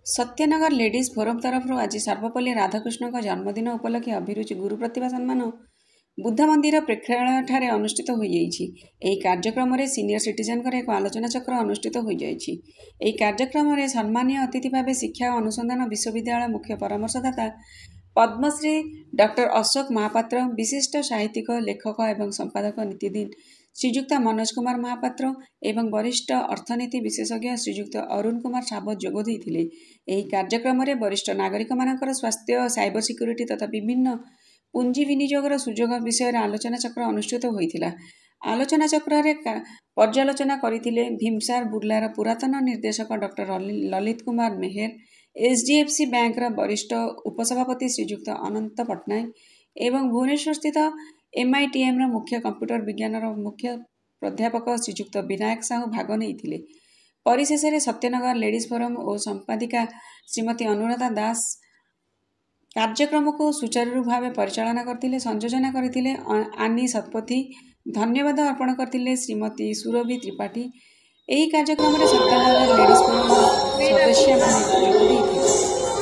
Satya Nagar ladies forum तरफ आज सर्वपल्ली राधाकृष्ण जन्मदिन उपलक्षे अभिरुचि गुरु प्रतिभा सम्मान बुद्ध मंदिर प्रेक्षालय अनुष्ठित हो कार्यक्रम में सीनियर सिटीजन एक आलोचना चक्र अनुष्ठित हो कार्यक्रम में सम्मानीय अतिथि भाव शिक्षा और अनुसंधान विश्वविद्यालय मुख्य परामर्शदाता पद्मश्री डॉक्टर अशोक महापात्र विशिष्ट साहित्यिक लेखक एवं संपादक नीतिदिन श्रीजुक्त मनोज कुमार महापात्र एवं वरिष्ठ अर्थनीति विशेषज्ञ श्रीजुक्त अरुण कुमार सावत जोगदेइथिले। ଏହି କାର୍ଯ୍ୟକ୍ରମରେ ବରିଷ୍ଠ ନାଗରିକମାନଙ୍କର ସ୍ୱାସ୍ଥ୍ୟ, ସାଇବର ସିକ୍ୟୁରିଟି ତଥା ବିଭିନ୍ନ ପୁଞ୍ଜି ବିନିଯୋଗର ସୁଯୋଗ ବିଷୟରେ ଆଲୋଚନା ଚକ୍ର ଅନୁଷ୍ଠିତ ହୋଇଥିଲା। ଆଲୋଚନା ଚକ୍ରରେ ପର୍ଯ୍ୟାଲୋଚନା କରିଥିଲେ ଭୀମସାର ବୁର୍ଲାର ପୁରାତନ ନିର୍ଦ୍ଦେଶକ ଡକ୍ଟର ଲଲିତ କୁମାର ମେହେର, HDFC ବ୍ୟାଙ୍କର ବରିଷ୍ଠ ଉପସଭାପତି ଶ୍ରୀଯୁକ୍ତ ଅନନ୍ତ ପଟ୍ଟନାୟକ ଏବଂ ଭୁବନେଶ୍ୱରସ୍ଥିତ MITMର ମୁଖ୍ୟ କମ୍ପ୍ୟୁଟର ବିଜ୍ଞାନର ମୁଖ୍ୟ ପ୍ରାଧ୍ୟାପକ ଶ୍ରୀଯୁକ୍ତ ବିନାୟକ ସାହୁ ଭାଗ ନେଇଥିଲେ। परिशेषे सत्यनगर लेडीज फोरम और संपादिका श्रीमती अनुराधा दास कार्यक्रम को सुचारू भाव परिचालना करथिले, संयोजना करथिले आनी शतपथी, धन्यवाद अर्पण करथिले श्रीमती सुरभि त्रिपाठी। यही कार्यक्रम में सत्यनगर लेडीज फोरम सदस्य माने जोग देइथिले।